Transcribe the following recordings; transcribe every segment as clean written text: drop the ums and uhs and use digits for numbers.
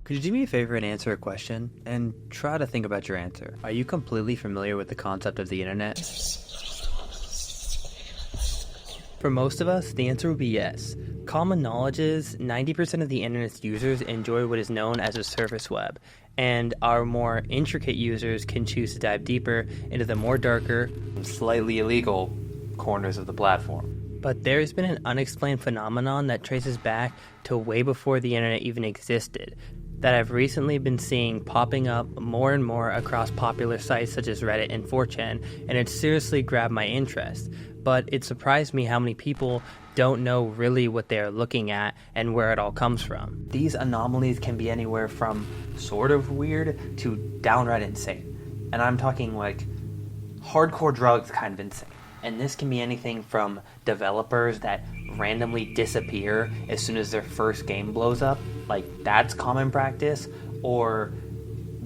Could you do me a favor and answer a question? And try to think about your answer. Are you completely familiar with the concept of the internet? For most of us, the answer would be yes. Common knowledge is 90% of the internet's users enjoy what is known as a surface web, and our more intricate users can choose to dive deeper into the more darker, slightly illegal corners of the platform. But there's been an unexplained phenomenon that traces back to way before the internet even existed, that I've recently been seeing popping up more and more across popular sites such as Reddit and 4chan, and it seriously grabbed my interest. But it surprised me how many people don't know really what they're looking at and where it all comes from. These anomalies can be anywhere from sort of weird to downright insane. And I'm talking like hardcore drugs kind of insane. And this can be anything from developers that randomly disappear as soon as their first game blows up, like that's common practice, or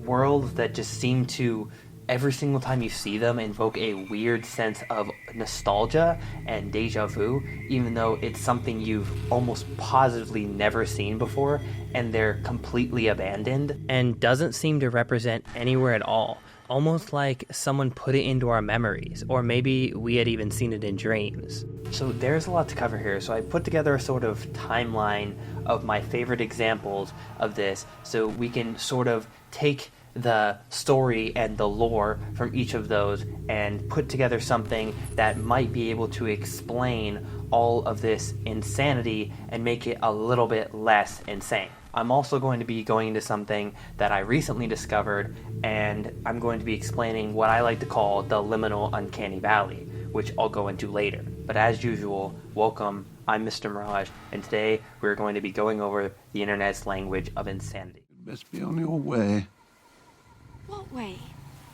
worlds that just seem to, every single time you see them, invoke a weird sense of nostalgia and deja vu, even though it's something you've almost positively never seen before, and they're completely abandoned and doesn't seem to represent anywhere at all. Almost like someone put it into our memories, or maybe we had even seen it in dreams. So there's a lot to cover here, so I put together a sort of timeline of my favorite examples of this, so we can sort of take the story and the lore from each of those and put together something that might be able to explain all of this insanity and make it a little bit less insane. I'm also going to be going into something that I recently discovered, and I'm going to be explaining what I like to call the liminal uncanny valley, which I'll go into later. But as usual, welcome, I'm Mr. Mirage, and today we're going to be going over the internet's language of insanity. You best be on your way. What way?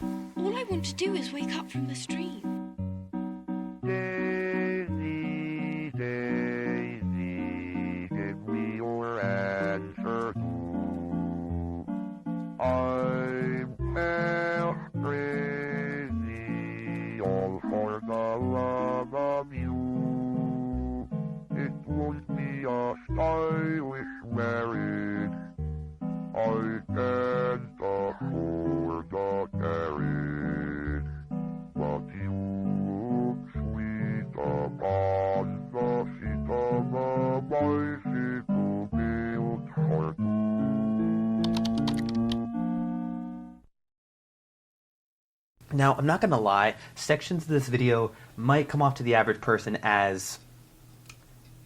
All I want to do is wake up from the stream. Daisy, Daisy, give me your answer too. I'm half crazy, all for the love of you. It won't be a stylish marriage. I can't afford the carriage, but you look sweet upon the seat of a bicycle built for two. Now, I'm not gonna lie, sections of this video might come off to the average person as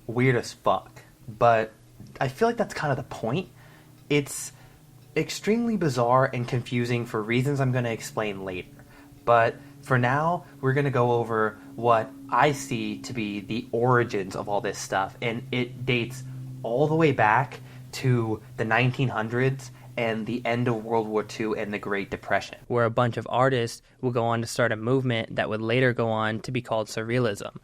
weird as fuck, but I feel like that's kind of the point. It's extremely bizarre and confusing for reasons I'm going to explain later. But for now, we're going to go over what I see to be the origins of all this stuff. And it dates all the way back to the 1900s and the end of World War II and the Great Depression, where a bunch of artists would go on to start a movement that would later go on to be called Surrealism,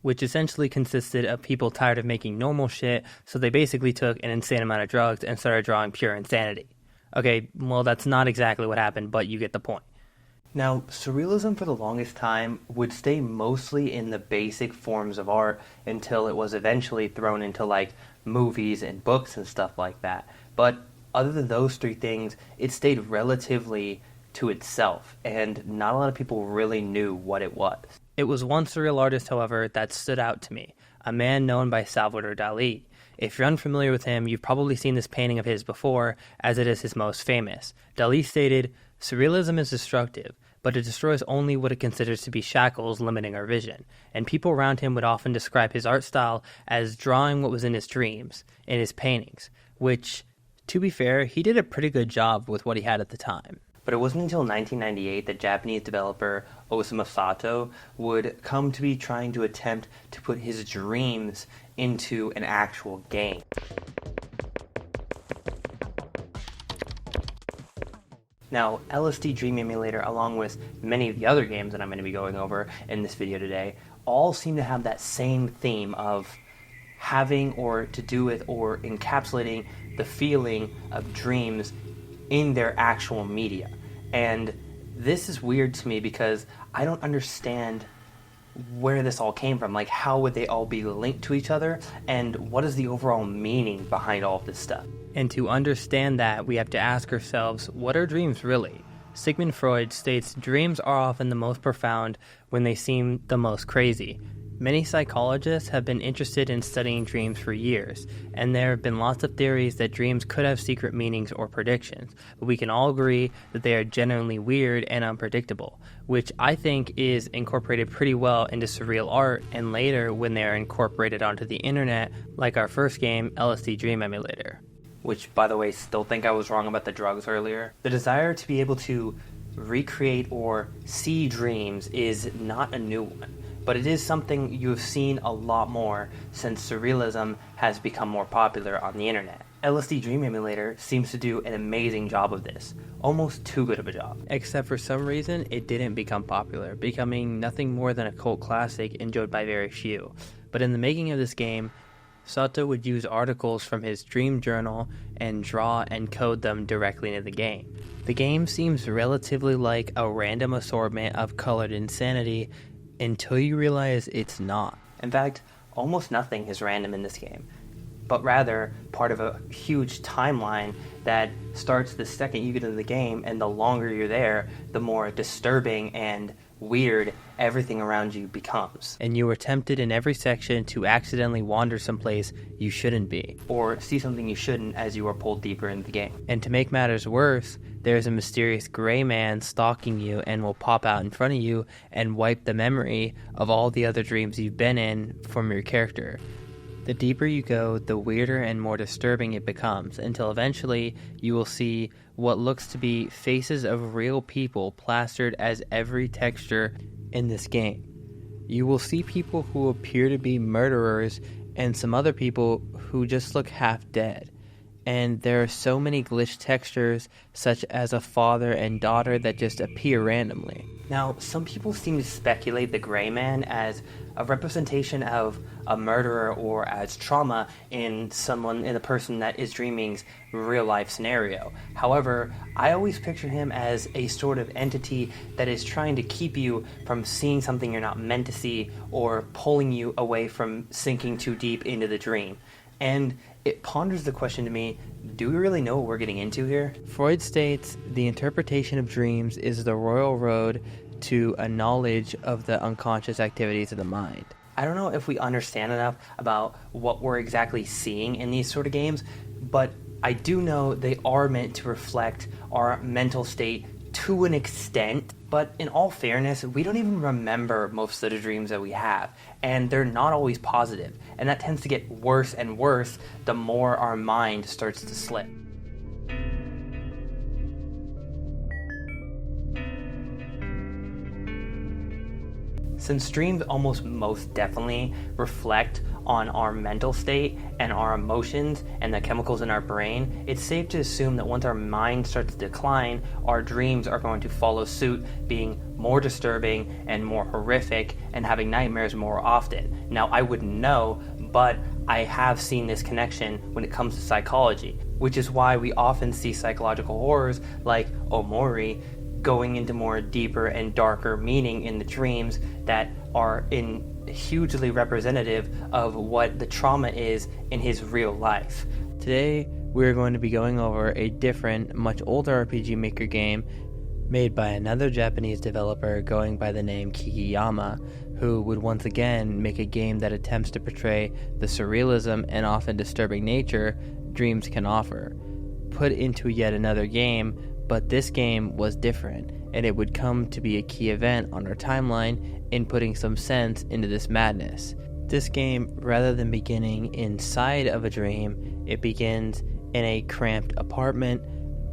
which essentially consisted of people tired of making normal shit, so they basically took an insane amount of drugs and started drawing pure insanity. Okay, well, that's not exactly what happened, but you get the point. Now, Surrealism for the longest time would stay mostly in the basic forms of art until it was eventually thrown into, like, movies and books and stuff like that. But other than those three things, it stayed relatively to itself, and not a lot of people really knew what it was. It was one surreal artist, however, that stood out to me, a man known by Salvador Dali. If you're unfamiliar with him, you've probably seen this painting of his before, as it is his most famous. Dali stated, "Surrealism is destructive, but it destroys only what it considers to be shackles limiting our vision." And people around him would often describe his art style as drawing what was in his dreams, in his paintings, which, to be fair, he did a pretty good job with what he had at the time. But it wasn't until 1998 that Japanese developer Osamu Sato would come to be trying to attempt to put his dreams into an actual game. Now, LSD Dream Emulator, along with many of the other games that I'm going to be going over in this video today, all seem to have that same theme of having or to do with or encapsulating the feeling of dreams in their actual media. And this is weird to me because I don't understand where this all came from. Like, how would they all be linked to each other, and what is the overall meaning behind all of this stuff? And to understand that, we have to ask ourselves, what are dreams really? Sigmund Freud states dreams are often the most profound when they seem the most crazy. Many psychologists have been interested in studying dreams for years, and there have been lots of theories that dreams could have secret meanings or predictions, but we can all agree that they are genuinely weird and unpredictable, which I think is incorporated pretty well into surreal art and later when they are incorporated onto the internet, like our first game, LSD Dream Emulator. Which, by the way, still think I was wrong about the drugs earlier. The desire to be able to recreate or see dreams is not a new one, but it is something you've seen a lot more since Surrealism has become more popular on the internet. LSD Dream Emulator seems to do an amazing job of this, almost too good of a job. Except for some reason, it didn't become popular, becoming nothing more than a cult classic enjoyed by very few. But in the making of this game, Sato would use articles from his dream journal and draw and code them directly into the game. The game seems relatively like a random assortment of colored insanity until you realize it's not. In fact, almost nothing is random in this game, but rather part of a huge timeline that starts the second you get into the game, and the longer you're there, the more disturbing and weird everything around you becomes. And you are tempted in every section to accidentally wander someplace you shouldn't be, or see something you shouldn't as you are pulled deeper into the game. And to make matters worse, there is a mysterious gray man stalking you and will pop out in front of you and wipe the memory of all the other dreams you've been in from your character. The deeper you go, the weirder and more disturbing it becomes, until eventually you will see what looks to be faces of real people plastered as every texture in this game. You will see people who appear to be murderers and some other people who just look half dead. And there are so many glitched textures, such as a father and daughter, that just appear randomly. Now, some people seem to speculate the Gray Man as a representation of a murderer or as trauma in a person that is dreaming's real life scenario. However, I always picture him as a sort of entity that is trying to keep you from seeing something you're not meant to see, or pulling you away from sinking too deep into the dream. And it ponders the question to me, do we really know what we're getting into here? Freud states the interpretation of dreams is the royal road to a knowledge of the unconscious activities of the mind. I don't know if we understand enough about what we're exactly seeing in these sort of games, but I do know they are meant to reflect our mental state to an extent, but in all fairness, we don't even remember most of the dreams that we have, and they're not always positive, and that tends to get worse and worse the more our mind starts to slip. Since dreams almost most definitely reflect on our mental state and our emotions and the chemicals in our brain, it's safe to assume that once our mind starts to decline, our dreams are going to follow suit, being more disturbing and more horrific and having nightmares more often. Now, I wouldn't know, but I have seen this connection when it comes to psychology, which is why we often see psychological horrors like Omori going into more deeper and darker meaning in the dreams that are hugely representative of what the trauma is in his real life. Today, we're going to be going over a different, much older RPG Maker game made by another Japanese developer going by the name Kikiyama, who would once again make a game that attempts to portray the surrealism and often disturbing nature dreams can offer, put into yet another game. But this game was different, and it would come to be a key event on our timeline in putting some sense into this madness. This game, rather than beginning inside of a dream, it begins in a cramped apartment,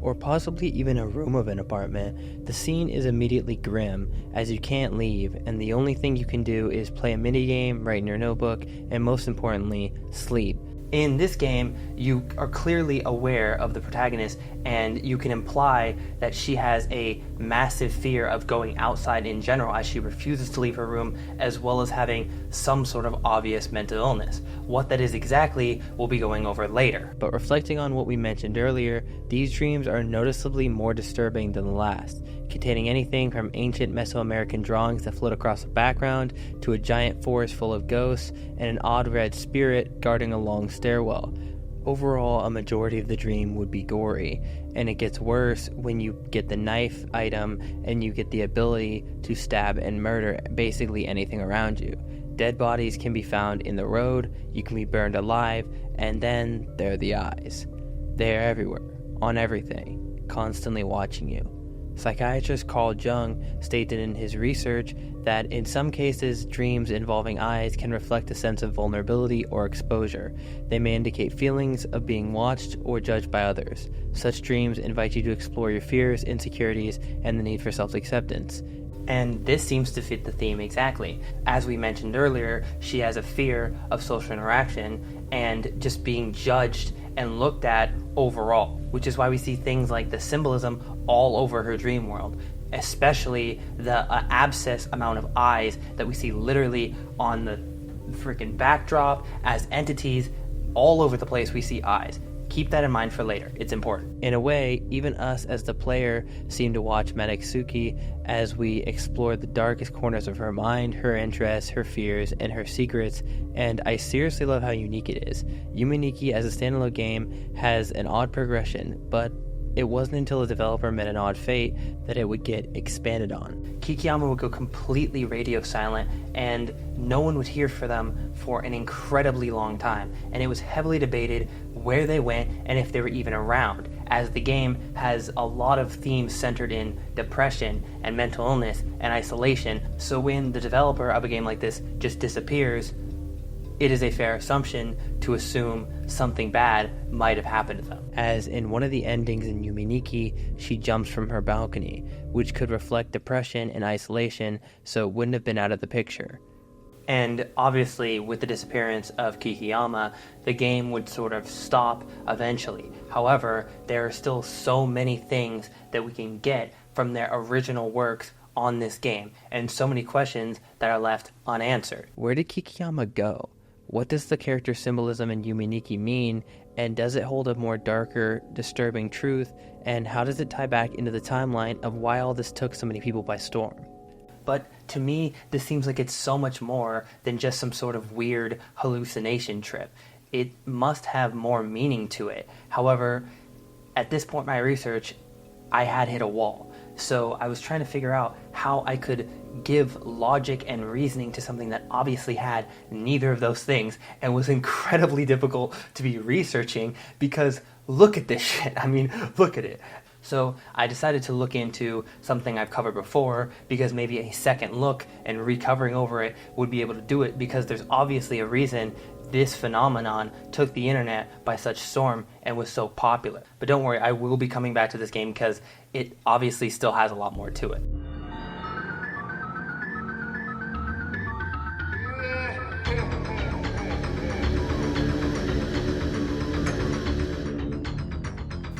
or possibly even a room of an apartment. The scene is immediately grim, as you can't leave, and the only thing you can do is play a minigame, write in your notebook, and most importantly, sleep. In this game, you are clearly aware of the protagonist, and you can imply that she has a massive fear of going outside in general, as she refuses to leave her room, as well as having some sort of obvious mental illness. What that is exactly, we'll be going over later. But reflecting on what we mentioned earlier, these dreams are noticeably more disturbing than the last, containing anything from ancient Mesoamerican drawings that float across the background to a giant forest full of ghosts and an odd red spirit guarding a long stairwell. Overall, a majority of the dream would be gory, and it gets worse when you get the knife item and you get the ability to stab and murder basically anything around you. Dead bodies can be found in the road, you can be burned alive, and then there are the eyes. They are everywhere, on everything, constantly watching you. Psychiatrist Carl Jung stated in his research that in some cases, dreams involving eyes can reflect a sense of vulnerability or exposure. They may indicate feelings of being watched or judged by others. Such dreams invite you to explore your fears, insecurities, and the need for self-acceptance. And this seems to fit the theme exactly. As we mentioned earlier, she has a fear of social interaction and just being judged and looked at overall, which is why we see things like the symbolism all over her dream world, especially the abscess amount of eyes that we see literally on the freaking backdrop as entities all over the place. We see eyes. Keep that in mind for later. It's important. In a way, even us as the player seem to watch Madetsuki as we explore the darkest corners of her mind, her interests, her fears, and her secrets, and I seriously love how unique it is. Yuminiki as a standalone game has an odd progression, but it wasn't until the developer met an odd fate that it would get expanded on. Kikiyama would go completely radio silent, and no one would hear from them for an incredibly long time, and it was heavily debated where they went and if they were even around, as the game has a lot of themes centered in depression and mental illness and isolation, so when the developer of a game like this just disappears, it is a fair assumption to assume something bad might have happened to them. As in one of the endings in Yuminiki, she jumps from her balcony, which could reflect depression and isolation, so it wouldn't have been out of the picture. And obviously, with the disappearance of Kikiyama, the game would sort of stop eventually. However, there are still so many things that we can get from their original works on this game, and so many questions that are left unanswered. Where did Kikiyama go? What does the character symbolism in Yuminiki mean, and does it hold a more darker, disturbing truth, and how does it tie back into the timeline of why all this took so many people by storm? But to me, this seems like it's so much more than just some sort of weird hallucination trip. It must have more meaning to it. However, at this point in my research, I had hit a wall. So I was trying to figure out how I could give logic and reasoning to something that obviously had neither of those things and was incredibly difficult to be researching because look at this shit. I mean, look at it. So I decided to look into something I've covered before because maybe a second look and recovering over it would be able to do it because there's obviously a reason this phenomenon took the internet by such storm and was so popular. But don't worry, I will be coming back to this game because it obviously still has a lot more to it.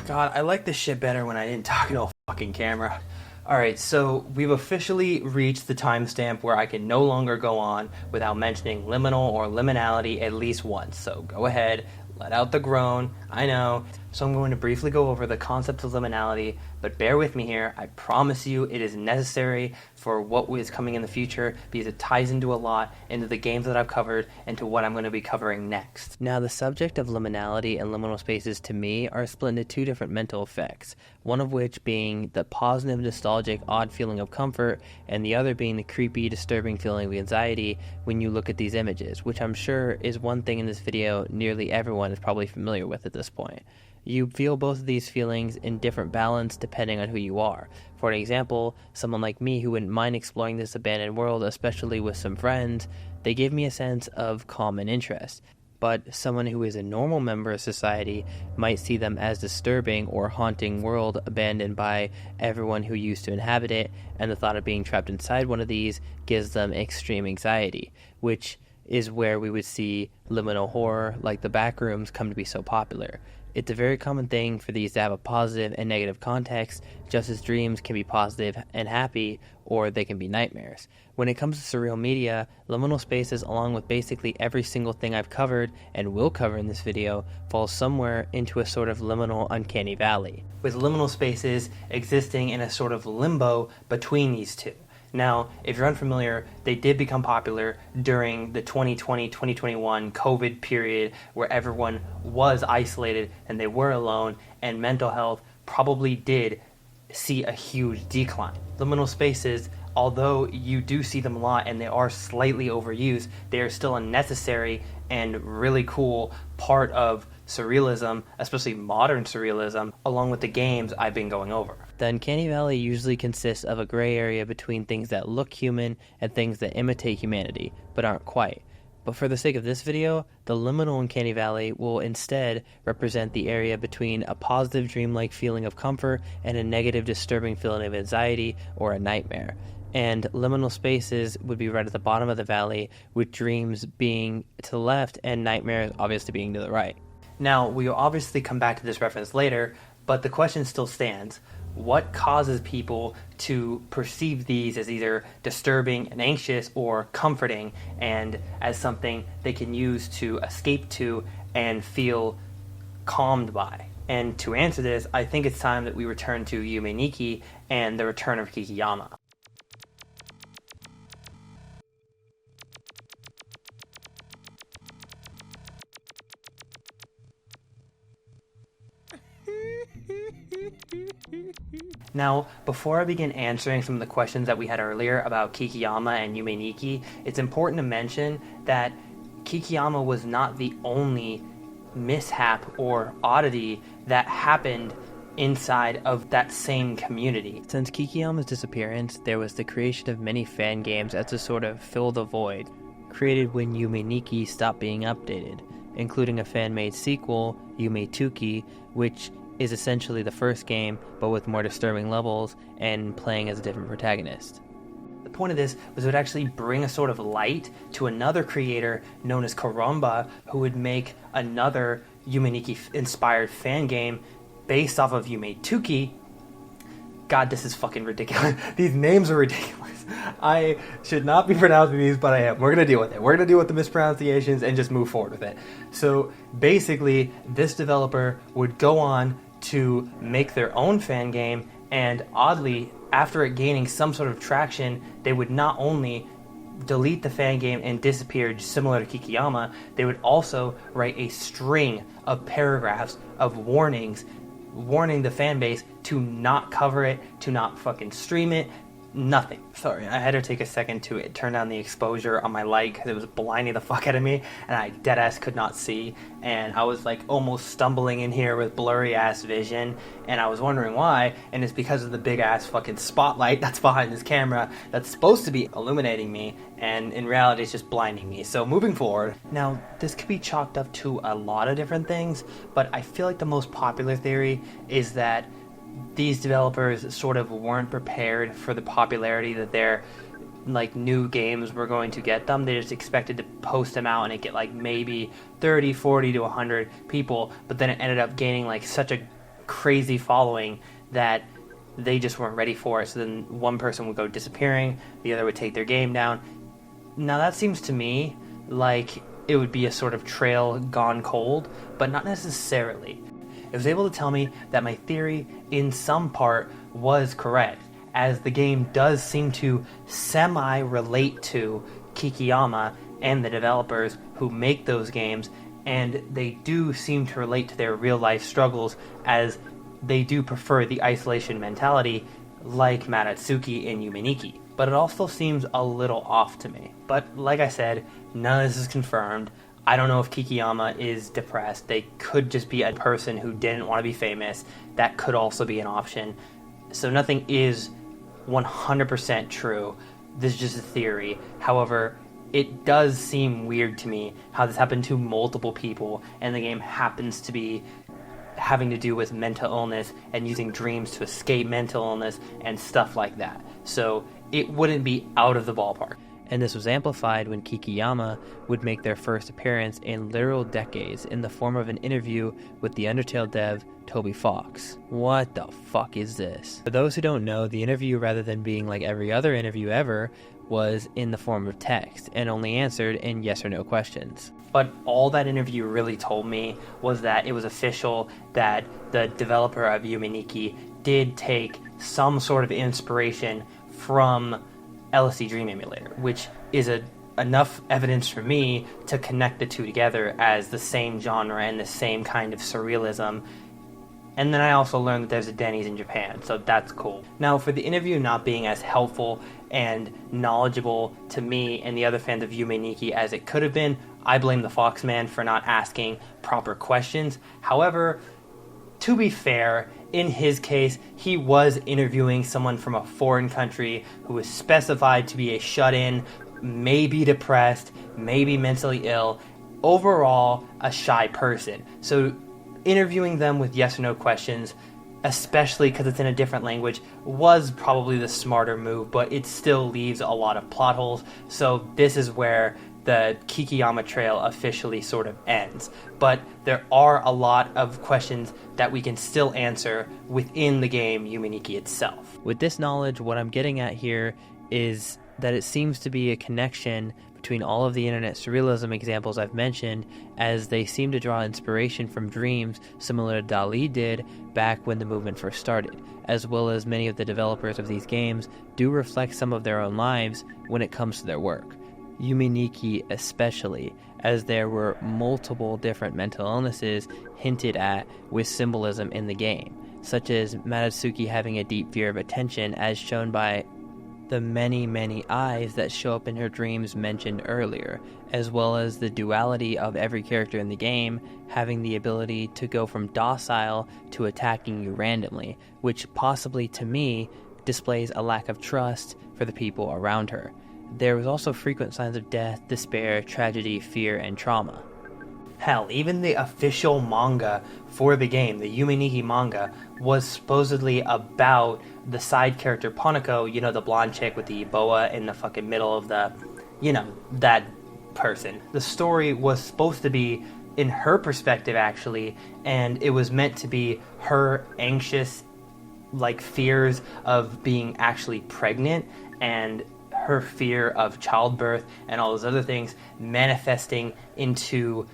God, I like this shit better when I didn't talk into a fucking camera. Alright, so we've officially reached the timestamp where I can no longer go on without mentioning liminal or liminality at least once. So go ahead, let out the groan, I know. So I'm going to briefly go over the concept of liminality, but bear with me here. I promise you it is necessary for what is coming in the future because it ties into a lot, into the games that I've covered, and to what I'm going to be covering next. Now, the subject of liminality and liminal spaces to me are split into two different mental effects, one of which being the positive, nostalgic, odd feeling of comfort, and the other being the creepy, disturbing feeling of anxiety when you look at these images, which I'm sure is one thing in this video nearly everyone is probably familiar with at this point. You feel both of these feelings in different balance depending on who you are. For an example, someone like me who wouldn't mind exploring this abandoned world, especially with some friends, they give me a sense of calm and interest. But someone who is a normal member of society might see them as disturbing or haunting world abandoned by everyone who used to inhabit it, and the thought of being trapped inside one of these gives them extreme anxiety, which is where we would see liminal horror like the backrooms come to be so popular. It's a very common thing for these to have a positive and negative context, just as dreams can be positive and happy, or they can be nightmares. When it comes to surreal media, liminal spaces, along with basically every single thing I've covered and will cover in this video, fall somewhere into a sort of liminal uncanny valley, with liminal spaces existing in a sort of limbo between these two. Now, if you're unfamiliar, they did become popular during the 2020-2021 COVID period where everyone was isolated and they were alone, and mental health probably did see a huge decline. Liminal spaces, although you do see them a lot and they are slightly overused, they are still a necessary and really cool part of surrealism, especially modern surrealism, along with the games I've been going over. The Uncanny Valley usually consists of a gray area between things that look human and things that imitate humanity, but aren't quite. But for the sake of this video, the liminal Uncanny Valley will instead represent the area between a positive dreamlike feeling of comfort and a negative disturbing feeling of anxiety or a nightmare. And liminal spaces would be right at the bottom of the valley, with dreams being to the left and nightmares obviously being to the right. Now, we will obviously come back to this reference later, but the question still stands. What causes people to perceive these as either disturbing and anxious or comforting, and as something they can use to escape to and feel calmed by? And to answer this, I think it's time that we return to Yume Nikki and the return of Kikiyama. Now, before I begin answering some of the questions that we had earlier about Kikiyama and Yume Nikki, it's important to mention that Kikiyama was not the only mishap or oddity that happened inside of that same community. Since Kikiyama's disappearance, there was the creation of many fan games as to sort of fill the void, created when Yume Nikki stopped being updated, including a fan-made sequel, Yume Tuki, which is essentially the first game, but with more disturbing levels and playing as a different protagonist. The point of this was it would actually bring a sort of light to another creator known as Karomba, who would make another Yume Nikki inspired fan game based off of Yume Tuki. God, this is fucking ridiculous. These names are ridiculous. I should not be pronouncing these, but I am. We're going to deal with it. We're going to deal with the mispronunciations and just move forward with it. So basically, this developer would go on to make their own fan game, and oddly, after it gaining some sort of traction, they would not only delete the fan game and disappear similar to Kikiyama, they would also write a string of paragraphs of warnings warning the fan base to not cover it, to not fucking stream it, nothing. Sorry, I had to take a second to turn down the exposure on my light because it was blinding the fuck out of me and I deadass could not see, and I was like almost stumbling in here with blurry ass vision, and I was wondering why, and it's because of the big ass fucking spotlight that's behind this camera that's supposed to be illuminating me, and in reality it's just blinding me. So moving forward, now this could be chalked up to a lot of different things, but I feel like the most popular theory is that these developers sort of weren't prepared for the popularity that their like new games were going to get them. They just expected to post them out and it get like maybe 30, 40 to 100 people, but then it ended up gaining like such a crazy following that they just weren't ready for it. So then one person would go disappearing, the other would take their game down. Now that seems to me like it would be a sort of trail gone cold, but not necessarily. It was able to tell me that my theory in some part was correct, as the game does seem to semi-relate to Kikiyama and the developers who make those games, and they do seem to relate to their real-life struggles, as they do prefer the isolation mentality like Matatsuki and Yume Nikki. But it also seems a little off to me. But like I said, none of this is confirmed. I don't know if Kikiyama is depressed. They could just be a person who didn't want to be famous. That could also be an option. So nothing is 100% true. This is just a theory. However, it does seem weird to me how this happened to multiple people, and the game happens to be having to do with mental illness and using dreams to escape mental illness and stuff like that. So it wouldn't be out of the ballpark. And this was amplified when Kikiyama would make their first appearance in literal decades in the form of an interview with the Undertale dev Toby Fox. What the fuck is this? For those who don't know, the interview, rather than being like every other interview ever, was in the form of text and only answered in yes or no questions. But all that interview really told me was that it was official that the developer of Yume Nikki did take some sort of inspiration from LSD Dream Emulator, which is enough evidence for me to connect the two together as the same genre and the same kind of surrealism. And then I also learned that there's a Denny's in Japan, so that's cool. Now, for the interview not being as helpful and knowledgeable to me and the other fans of Yume Nikki as it could have been, I blame the Foxman for not asking proper questions. However, to be fair, in his case, he was interviewing someone from a foreign country who was specified to be a shut-in, maybe depressed, maybe mentally ill, overall a shy person. So interviewing them with yes or no questions, especially because it's in a different language, was probably the smarter move, but it still leaves a lot of plot holes. So this is where the Kikiyama trail officially sort of ends. But there are a lot of questions that we can still answer within the game Yume Nikki itself. With this knowledge, what I'm getting at here is that it seems to be a connection between all of the internet surrealism examples I've mentioned, as they seem to draw inspiration from dreams similar to Dali did back when the movement first started, as well as many of the developers of these games do reflect some of their own lives when it comes to their work. Yume Nikki especially, as there were multiple different mental illnesses hinted at with symbolism in the game, such as Madatsuki having a deep fear of attention as shown by the many eyes that show up in her dreams mentioned earlier, as well as the duality of every character in the game having the ability to go from docile to attacking you randomly, which possibly to me displays a lack of trust for the people around her. There was also frequent signs of death, despair, tragedy, fear, and trauma. Hell, even the official manga for the game, the Yume Nikki manga, was supposedly about the side character Ponoko, you know, the blonde chick with the boa in the fucking middle of the, you know, that person. The story was supposed to be in her perspective, actually, and it was meant to be her anxious, like, fears of being actually pregnant and her fear of childbirth and all those other things manifesting into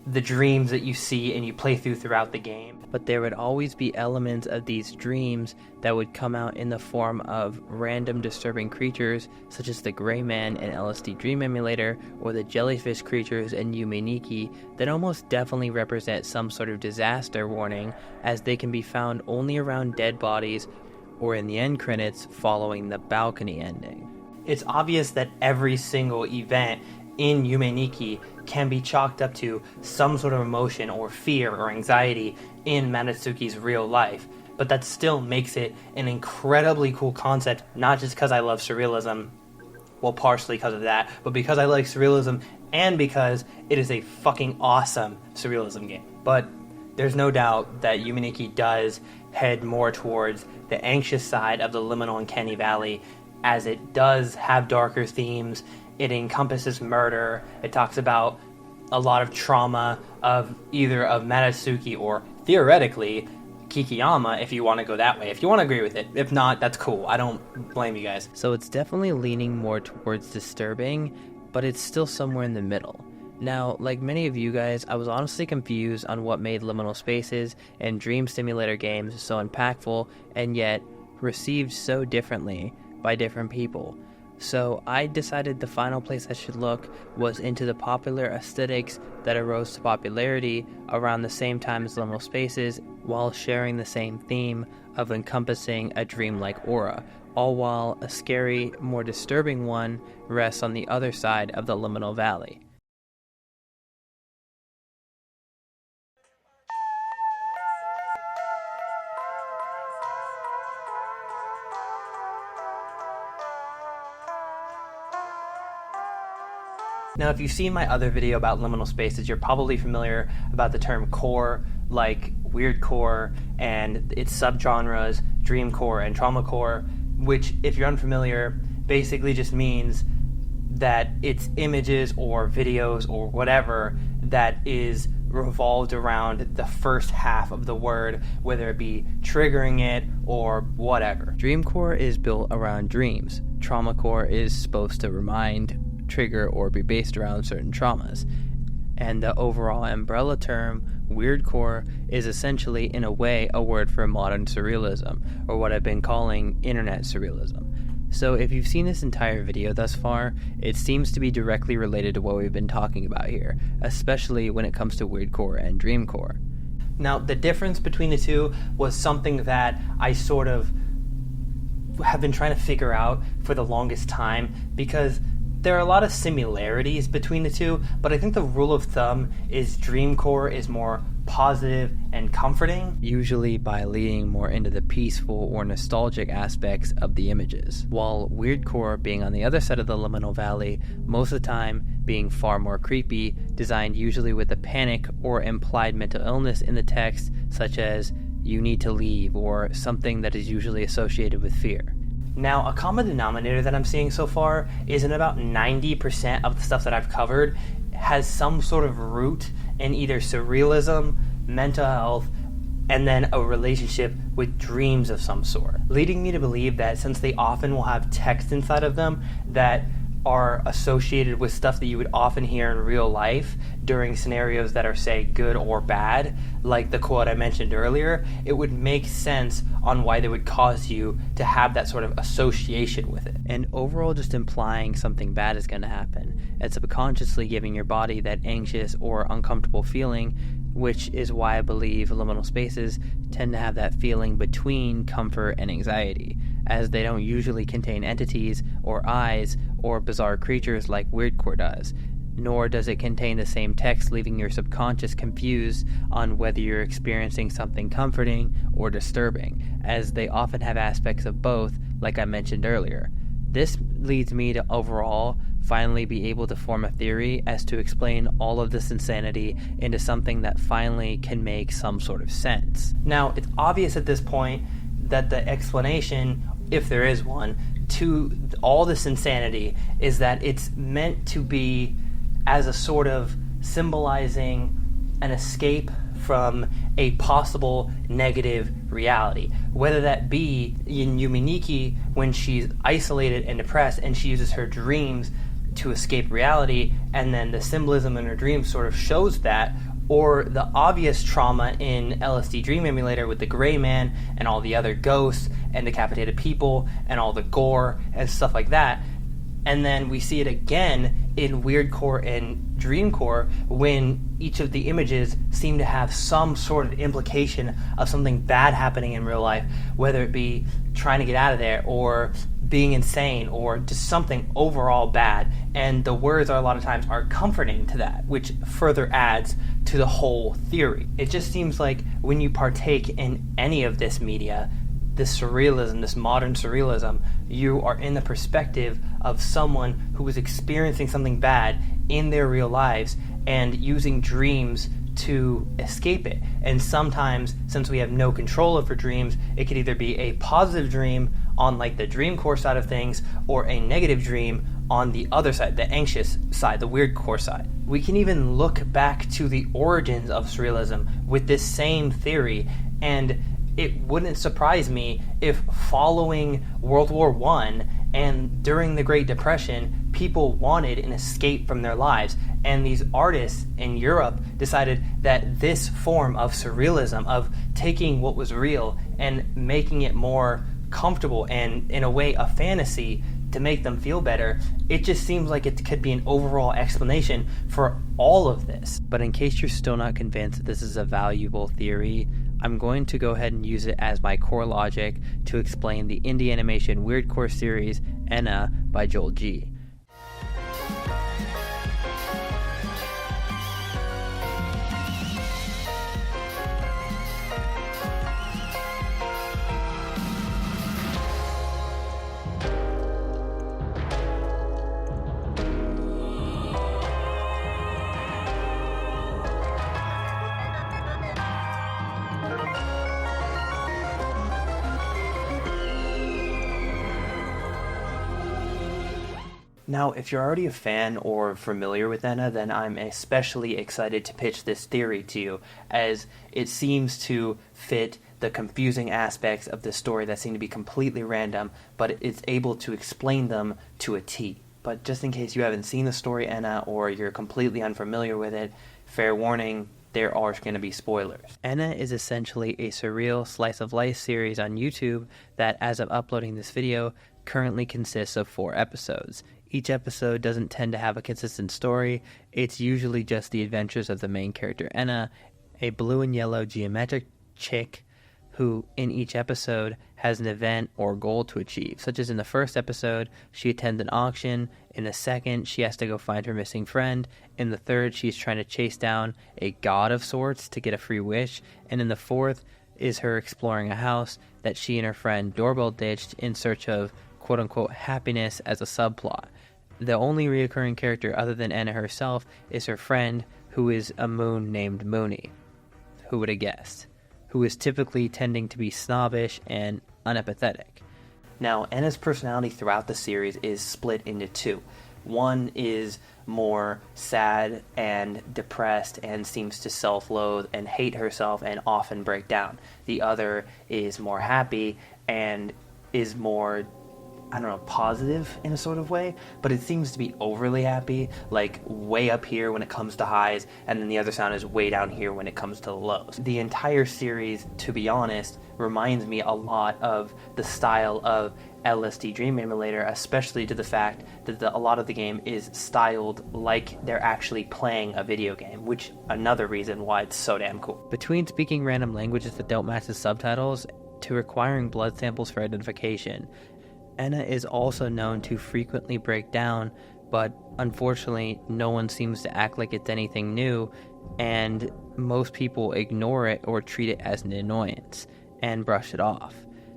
the dreams that you see and you play throughout the game. But there would always be elements of these dreams that would come out in the form of random disturbing creatures, such as the Gray Man in LSD Dream Emulator, or the jellyfish creatures in Yume Nikki, that almost definitely represent some sort of disaster warning, as they can be found only around dead bodies or in the end credits following the balcony ending. It's obvious that every single event in Yume Nikki can be chalked up to some sort of emotion or fear or anxiety in Madatsuki's real life, but that still makes it an incredibly cool concept, not just because I love surrealism, well, partially because of that, but because I like surrealism and because it is a fucking awesome surrealism game. But there's no doubt that Yume Nikki does head more towards the anxious side of the Liminal Uncanny Valley, as it does have darker themes. It encompasses murder. It talks about a lot of trauma of either of Madatsuki or, theoretically, Kikiyama, if you want to go that way. If you want to agree with it. If not, that's cool. I don't blame you guys. So it's definitely leaning more towards disturbing, but it's still somewhere in the middle. Now, like many of you guys, I was honestly confused on what made liminal spaces and dream simulator games so impactful and yet received so differently by different people. So I decided the final place I should look was into the popular aesthetics that arose to popularity around the same time as liminal spaces, while sharing the same theme of encompassing a dreamlike aura, all while a scary, more disturbing one rests on the other side of the liminal valley. Now, if you've seen my other video about liminal spaces, you're probably familiar about the term core, like weirdcore and its subgenres, dreamcore and traumacore, which, if you're unfamiliar, basically just means that it's images or videos or whatever that is revolved around the first half of the word, whether it be triggering it or whatever. Dreamcore is built around dreams. Traumacore is supposed to remind, trigger, or be based around certain traumas. And the overall umbrella term, weirdcore, is essentially, in a way, a word for modern surrealism, or what I've been calling internet surrealism. So if you've seen this entire video thus far, it seems to be directly related to what we've been talking about here, especially when it comes to weirdcore and dreamcore. Now, the difference between the two was something that I sort of have been trying to figure out for the longest time, because there are a lot of similarities between the two, but I think the rule of thumb is dreamcore is more positive and comforting, usually by leading more into the peaceful or nostalgic aspects of the images, while weirdcore, being on the other side of the liminal valley, most of the time being far more creepy, designed usually with a panic or implied mental illness in the text, such as "you need to leave" or something that is usually associated with fear. Now, a common denominator that I'm seeing so far is in about 90% of the stuff that I've covered has some sort of root in either surrealism, mental health, and then a relationship with dreams of some sort, leading me to believe that since they often will have text inside of them that are associated with stuff that you would often hear in real life during scenarios that are, say, good or bad, like the quote I mentioned earlier, it would make sense on why they would cause you to have that sort of association with it. And overall, just implying something bad is going to happen, and subconsciously giving your body that anxious or uncomfortable feeling, which is why I believe liminal spaces tend to have that feeling between comfort and anxiety, as they don't usually contain entities or eyes or bizarre creatures like weirdcore does, nor does it contain the same text, leaving your subconscious confused on whether you're experiencing something comforting or disturbing, as they often have aspects of both, like I mentioned earlier. This leads me to overall finally be able to form a theory as to explain all of this insanity into something that finally can make some sort of sense. Now, it's obvious at this point that the explanation, if there is one, to all this insanity is that it's meant to be as a sort of symbolizing an escape from a possible negative reality. Whether that be in Yuminiki when she's isolated and depressed and she uses her dreams to escape reality, and then the symbolism in her dreams sort of shows that, or the obvious trauma in LSD Dream Emulator with the Gray Man and all the other ghosts and decapitated people and all the gore and stuff like that. And then we see it again in weirdcore and dreamcore when each of the images seem to have some sort of implication of something bad happening in real life, whether it be trying to get out of there or being insane or just something overall bad. And the words are a lot of times are comforting to that, which further adds to the whole theory. It just seems like when you partake in any of this media, this surrealism, this modern surrealism, you are in the perspective of someone who is experiencing something bad in their real lives and using dreams to escape it. And sometimes, since we have no control over dreams, it could either be a positive dream on like the dreamcore side of things or a negative dream on the other side, the anxious side, the weirdcore side. We can even look back to the origins of surrealism with this same theory, and it wouldn't surprise me if following World War I and during the Great Depression, people wanted an escape from their lives. And these artists in Europe decided that this form of surrealism, of taking what was real and making it more comfortable and, in a way, a fantasy to make them feel better, it just seems like it could be an overall explanation for all of this. But in case you're still not convinced that this is a valuable theory, I'm going to go ahead and use it as my core logic to explain the indie animation weirdcore series Ena by Joel G. Now, if you're already a fan or familiar with Ena, then I'm especially excited to pitch this theory to you, as it seems to fit the confusing aspects of the story that seem to be completely random, but it's able to explain them to a T. But just in case you haven't seen the story Ena, or you're completely unfamiliar with it, fair warning, there are going to be spoilers. Ena is essentially a surreal slice of life series on YouTube that, as of uploading this video, currently consists of 4 episodes. Each episode doesn't tend to have a consistent story. It's usually just the adventures of the main character Ena, a blue and yellow geometric chick who in each episode has an event or goal to achieve, such as in the first episode she attends an auction, in the second she has to go find her missing friend, in the third she's trying to chase down a god of sorts to get a free wish, and in the fourth is her exploring a house that she and her friend Doorbell ditched in search of quote-unquote happiness as a subplot. The only reoccurring character other than Ena herself is her friend, who is a moon named Mooney. Who would have guessed? Who is typically tending to be snobbish and unempathetic. Now, Ena's personality throughout the series is split into 2. One is more sad and depressed and seems to self-loathe and hate herself and often break down. The other is more happy and is more, positive in a sort of way, but it seems to be overly happy, like way up here when it comes to highs, and then the other sound is way down here when it comes to the lows. The entire series, to be honest, reminds me a lot of the style of LSD Dream Emulator, especially to the fact that a lot of the game is styled like they're actually playing a video game, which another reason why it's so damn cool. Between speaking random languages that don't match the subtitles to requiring blood samples for identification, Ena is also known to frequently break down, but unfortunately no one seems to act like it's anything new, and most people ignore it or treat it as an annoyance and brush it off.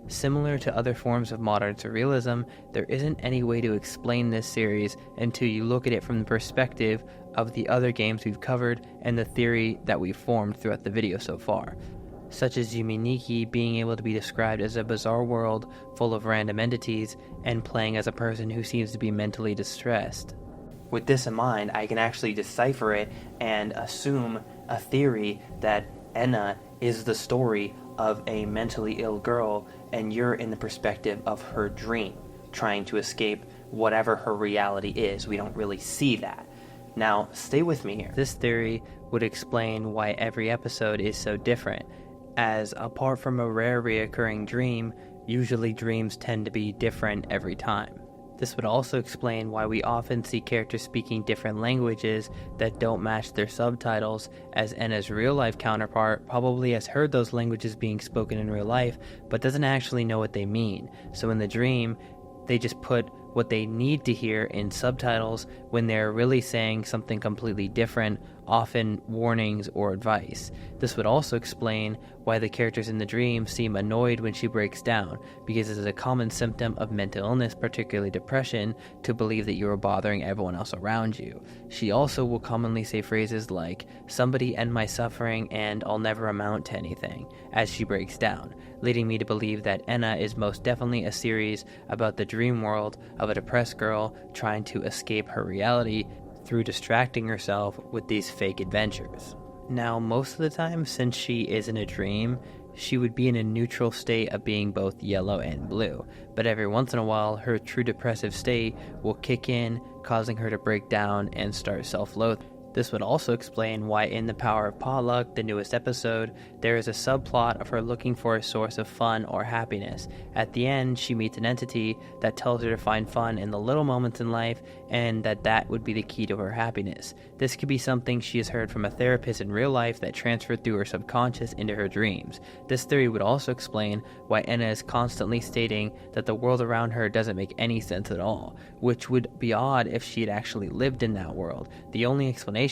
Similar to other forms of modern surrealism, there isn't any way to explain this series until you look at it from the perspective of the other games we've covered and the theory that we've formed throughout the video so far, such as Yuminiki being able to be described as a bizarre world full of random entities and playing as a person who seems to be mentally distressed. With this in mind, I can actually decipher it and assume a theory that Ena is the story of a mentally ill girl and you're in the perspective of her dream, trying to escape whatever her reality is. We don't really see that. Now, stay with me here. This theory would explain why every episode is so different, as apart from a rare reoccurring dream, usually dreams tend to be different every time. This would also explain why we often see characters speaking different languages that don't match their subtitles, as Ena's real-life counterpart probably has heard those languages being spoken in real life, but doesn't actually know what they mean. So in the dream, they just put what they need to hear in subtitles when they're really saying something completely different, often warnings or advice. This would also explain why the characters in the dream seem annoyed when she breaks down, because it is a common symptom of mental illness, particularly depression, to believe that you are bothering everyone else around you. She also will commonly say phrases like, "Somebody end my suffering and I'll never amount to anything," as she breaks down, leading me to believe that Ena is most definitely a series about the dream world of a depressed girl trying to escape her reality through distracting herself with these fake adventures. Now, most of the time, since she is in a dream, she would be in a neutral state of being both yellow and blue, but every once in a while, her true depressive state will kick in, causing her to break down and start self-loathing. This would also explain why in The Power of Potluck, the newest episode, there is a subplot of her looking for a source of fun or happiness. At the end, she meets an entity that tells her to find fun in the little moments in life, and that would be the key to her happiness. This could be something she has heard from a therapist in real life that transferred through her subconscious into her dreams. This theory would also explain why Ena is constantly stating that the world around her doesn't make any sense at all, which would be odd if she had actually lived in that world. The only explanation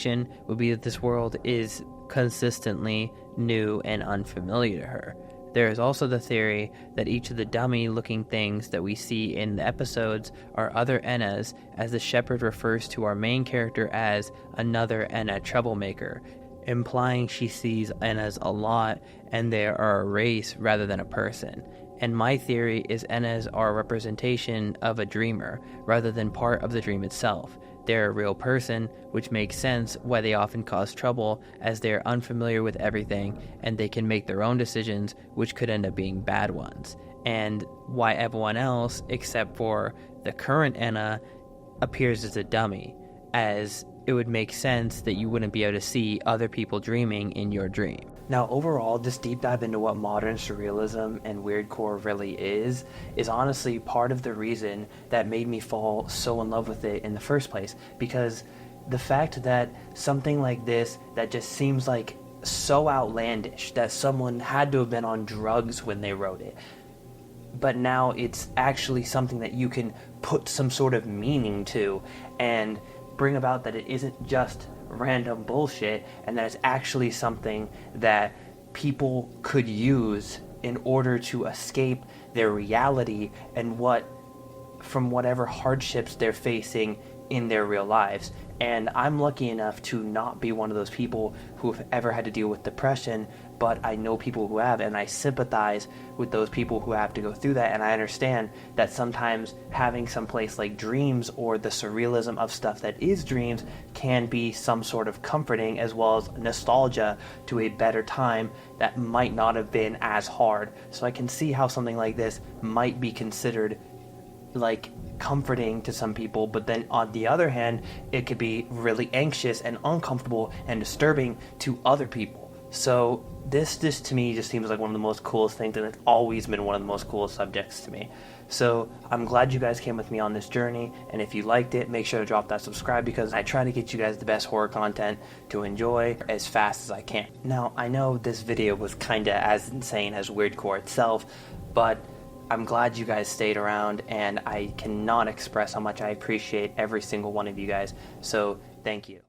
would be that this world is consistently new and unfamiliar to her. There is also the theory that each of the dummy-looking things that we see in the episodes are other Enas, as the shepherd refers to our main character as another Ena troublemaker, implying she sees Enas a lot and they are a race rather than a person. And my theory is Enas are a representation of a dreamer rather than part of the dream itself. They're a real person, which makes sense why they often cause trouble, as they are unfamiliar with everything and they can make their own decisions, which could end up being bad ones. And why everyone else, except for the current Ena, appears as a dummy, as it would make sense that you wouldn't be able to see other people dreaming in your dream. Now, overall, this deep dive into what modern surrealism and weirdcore really is honestly part of the reason that made me fall so in love with it in the first place. Because the fact that something like this that just seems like so outlandish that someone had to have been on drugs when they wrote it, but now it's actually something that you can put some sort of meaning to and bring about that it isn't just random bullshit, and that it's actually something that people could use in order to escape their reality and from whatever hardships they're facing in their real lives. And I'm lucky enough to not be one of those people who've ever had to deal with depression, but I know people who have, and I sympathize with those people who have to go through that. And I understand that sometimes having some place like dreams or the surrealism of stuff that is dreams can be some sort of comforting, as well as nostalgia to a better time that might not have been as hard. So I can see how something like this might be considered like comforting to some people, but then on the other hand, it could be really anxious and uncomfortable and disturbing to other people. So this to me just seems like one of the most coolest things, and it's always been one of the most coolest subjects to me. So I'm glad you guys came with me on this journey, and if you liked it, make sure to drop that subscribe, because I try to get you guys the best horror content to enjoy as fast as I can. Now, I know this video was kinda as insane as weirdcore itself, but I'm glad you guys stayed around, and I cannot express how much I appreciate every single one of you guys, so thank you.